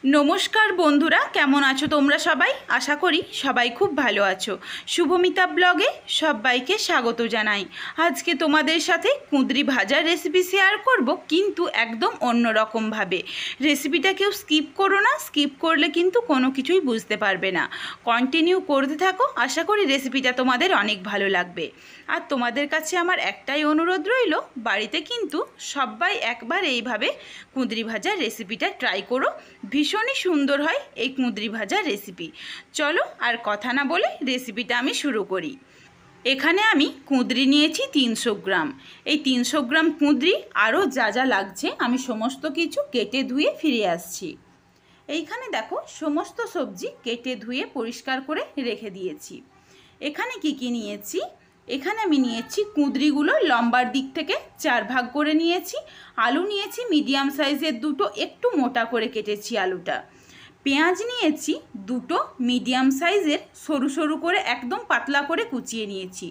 नमस्कार बंधुरा केमन आछो तोमरा सबाई आशा करी सबाई खूब भालो आछो। शुभमिता ब्लगे सबाइके स्वागत जानाई। आज के तोमादेर साथे कुंदरी भाजार रेसिपि शेयर करब, किन्तु एकदम अन्य रकम भावे। रेसिपिटा केउ स्किप करो ना, स्किप करले किन्तु कोनो किछुई बुझते पारबे ना। कन्टिन्यू करते थाको, आशा करी रेसिपिटा तोमादेर अनेक भालो लागबे। আর তোমাদের কাছে আমার একটাই অনুরোধ রইল, বাড়িতে কিন্তু সবাই একবার এইভাবে কুঁদরি ভাজার রেসিপিটা ট্রাই করো। ভীষণই সুন্দর হয় এই কুঁদরি ভাজার রেসিপি। চলো আর কথা না বলে রেসিপিটা আমি শুরু করি। এখানে আমি কুঁদরি নিয়েছি 300 গ্রাম। এই 300 গ্রাম কুঁদরি আরও যা যা লাগছে আমি সমস্ত কিছু কেটে ধুয়ে ফিরে আসছি। এইখানে দেখো সমস্ত সবজি কেটে ধুয়ে পরিষ্কার করে রেখে দিয়েছি। এখানে কি নিয়েছি, এখানে আমি নিয়েছি কুঁদরিগুলো লম্বার দিক থেকে 4 ভাগ করে নিয়েছি। আলু নিয়েছি মিডিয়াম সাইজের দুটো, একটু মোটা করে কেটেছি আলুটা। পেঁয়াজ নিয়েছি দুটো মিডিয়াম সাইজের, সরু সরু করে একদম পাতলা করে কুচিয়ে নিয়েছি।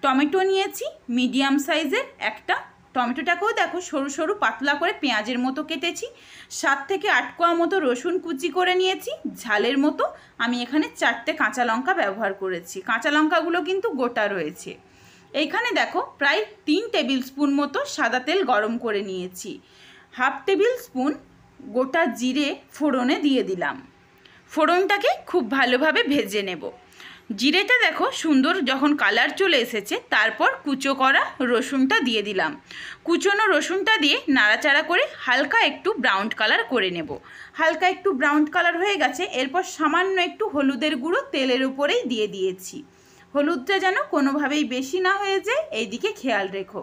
টমেটো নিয়েছি মিডিয়াম সাইজের একটা, টমেটোটাকেও দেখো সরু সরু পাতলা করে পেঁয়াজের মতো কেটেছি। 7 থেকে 8 কোয়া মতো রসুন কুচি করে নিয়েছি। ঝালের মতো আমি এখানে 4টে কাঁচা লঙ্কা ব্যবহার করেছি। কাঁচা লঙ্কাগুলো কিন্তু গোটা রয়েছে। এইখানে দেখো প্রায় 3 টেবিল স্পুন মতো সাদা তেল গরম করে নিয়েছি। হাফ টেবিল স্পুন গোটা জিরে ফোড়নে দিয়ে দিলাম। ফোড়নটাকে খুব ভালোভাবে ভেজে নেব। জিরেটা দেখো সুন্দর যখন কালার চলে এসেছে, তারপর কুচো করা রসুনটা দিয়ে দিলাম। কুচোনো রসুনটা দিয়ে নাড়াচাড়া করে হালকা একটু ব্রাউন কালার করে নেব। হালকা একটু ব্রাউন কালার হয়ে গেছে, এরপর সামান্য একটু হলুদের গুঁড়ো তেলের উপরেই দিয়ে দিয়েছি। হলুদটা যেন কোনোভাবেই বেশি না হয়ে যায়, এই দিকে খেয়াল রেখো।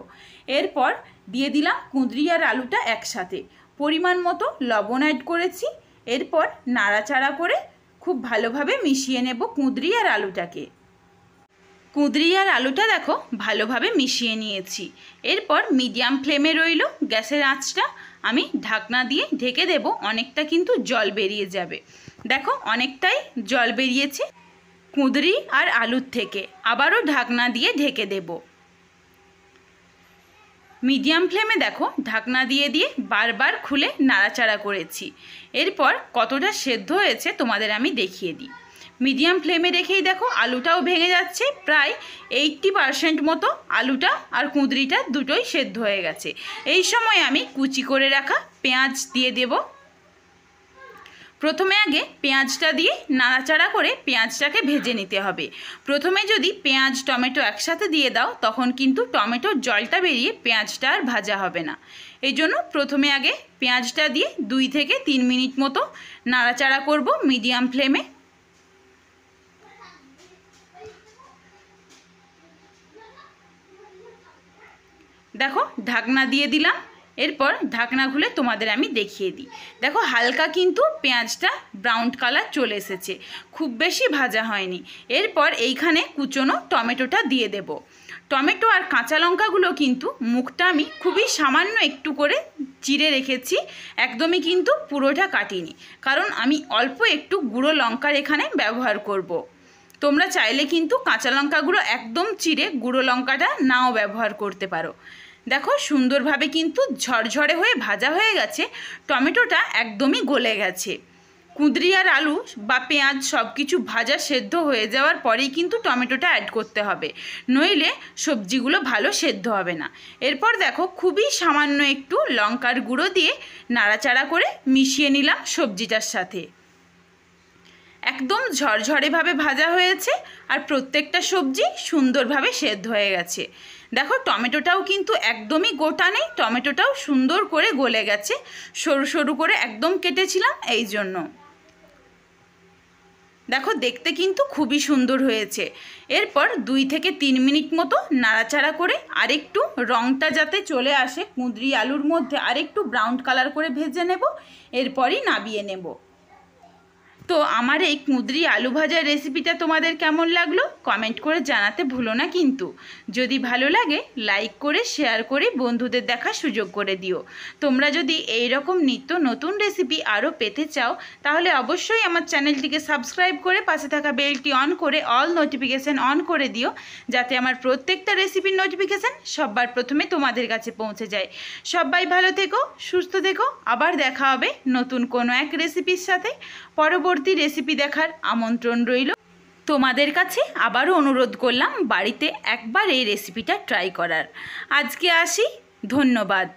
এরপর দিয়ে দিলাম কুঁদরি আর আলুটা একসাথে, পরিমাণ মতো লবণ অ্যাড করেছি। এরপর নাড়াচাড়া করে খুব ভালোভাবে মিশিয়ে নেব কুঁদরি আর আলুটাকে। কুঁদরি আর আলুটা দেখো ভালোভাবে মিশিয়ে নিয়েছি। এরপর মিডিয়াম ফ্লেমে রইল গ্যাসের আঁচটা, আমি ঢাকনা দিয়ে ঢেকে দেব। অনেকটা কিন্তু জল বেরিয়ে যাবে, দেখো অনেকটাই জল বেরিয়েছে কুঁদরি আর আলুর থেকে। আবারও ঢাকনা দিয়ে ঢেকে দেব। মিডিয়াম ফ্লেমে দেখো ঢাকনা দিয়ে দিয়ে বারবার খুলে নাড়াচাড়া করেছি। এরপর কতটা সেদ্ধ হয়েছে তোমাদের আমি দেখিয়ে দিই। মিডিয়াম ফ্লেমে রেখেই দেখো আলুটাও ভেঙে যাচ্ছে, প্রায় 80% মতো আলুটা আর কুঁদরিটা দুটোই সেদ্ধ হয়ে গেছে। এই সময় আমি কুচি করে রাখা পেঁয়াজ দিয়ে দেব। প্রথমে আগে পেঁয়াজটা দিয়ে নাড়াচাড়া করে পেঁয়াজটাকে ভেজে নিতে হবে। প্রথমে যদি পেঁয়াজ টমেটো একসাথে দিয়ে দাও, তখন কিন্তু টমেটোর জলটা বেরিয়ে পেঁয়াজটা আর ভাজা হবে না। এই জন্য প্রথমে আগে পেঁয়াজটা দিয়ে 2 থেকে 3 মিনিট মতো নাড়াচাড়া করব মিডিয়াম ফ্লেমে। দেখো ঢাকনা দিয়ে দিলাম। এরপর ঢাকনা খুলে তোমাদের আমি দেখিয়ে দিই। দেখো হালকা কিন্তু পেঁয়াজটা ব্রাউন কালার চলে এসেছে, খুব বেশি ভাজা হয়নি। এরপর এইখানে কুচনো টমেটোটা দিয়ে দেব। টমেটো আর কাঁচা লঙ্কাগুলো কিন্তু মুখটা আমি খুবই সামান্য একটু করে চিড়ে রেখেছি, একদমই কিন্তু পুরোটা কাটিনি, কারণ আমি অল্প একটু গুঁড়ো লঙ্কার এখানে ব্যবহার করব। তোমরা চাইলে কিন্তু কাঁচা লঙ্কাগুলো একদম চিড়ে গুঁড়ো লঙ্কাটা নাও ব্যবহার করতে পারো। দেখো সুন্দরভাবে কিন্তু ঝরঝরে হয়ে ভাজা হয়ে গেছে, টমেটোটা একদমই গলে গেছে। কুঁদরি আর আলু বা পেঁয়াজ সব কিছু ভাজা সেদ্ধ হয়ে যাওয়ার পরেই কিন্তু টমেটোটা অ্যাড করতে হবে, নইলে সবজিগুলো ভালো সেদ্ধ হবে না। এরপর দেখো খুবই সামান্য একটু লঙ্কার গুঁড়ো দিয়ে নাড়াচাড়া করে মিশিয়ে নিলাম সবজিটার সাথে। একদম ঝরঝরেভাবে ভাজা হয়েছে আর প্রত্যেকটা সবজি সুন্দরভাবে সেদ্ধ হয়ে গেছে। দেখো টমেটোটাও কিন্তু একদমই গোটা নেই, টমেটোটাও সুন্দর করে গলে গেছে। সরু সরু করে একদম কেটেছিলাম, এই জন্য দেখো দেখতে কিন্তু খুবই সুন্দর হয়েছে। এরপর 2 থেকে 3 মিনিট মতো নাড়াচাড়া করে আরেকটু রঙটা যাতে চলে আসে কুঁদরি আলুর মধ্যে, আরেকটু ব্রাউন কালার করে ভেজে নেব। এরপরই নামিয়ে নেব। তো আমার এই কুঁদরি আলু ভাজার রেসিপিটা তোমাদের কেমন লাগলো কমেন্ট করে জানাতে ভুলো না কিন্তু। যদি ভালো লাগে লাইক করে শেয়ার করে বন্ধুদের দেখার সুযোগ করে দিও। তোমরা যদি এই রকম নিত্য নতুন রেসিপি আরও পেতে চাও তাহলে অবশ্যই আমার চ্যানেলটিকে সাবস্ক্রাইব করে পাশে থাকা বেলটি অন করে অল নোটিফিকেশান অন করে দিও, যাতে আমার প্রত্যেকটা রেসিপির নোটিফিকেশান সবার প্রথমে তোমাদের কাছে পৌঁছে যায়। সবাই ভালো থেকো, সুস্থ থেকো, আবার দেখা হবে নতুন কোনো এক রেসিপির সাথে। পরবর্তী রেসিপি দেখার আমন্ত্রণ রইল। তোমাদের কাছে আবারও অনুরোধ করলাম বাড়িতে একবার এই রেসিপিটা ট্রাই করার। আজকে আসি, ধন্যবাদ।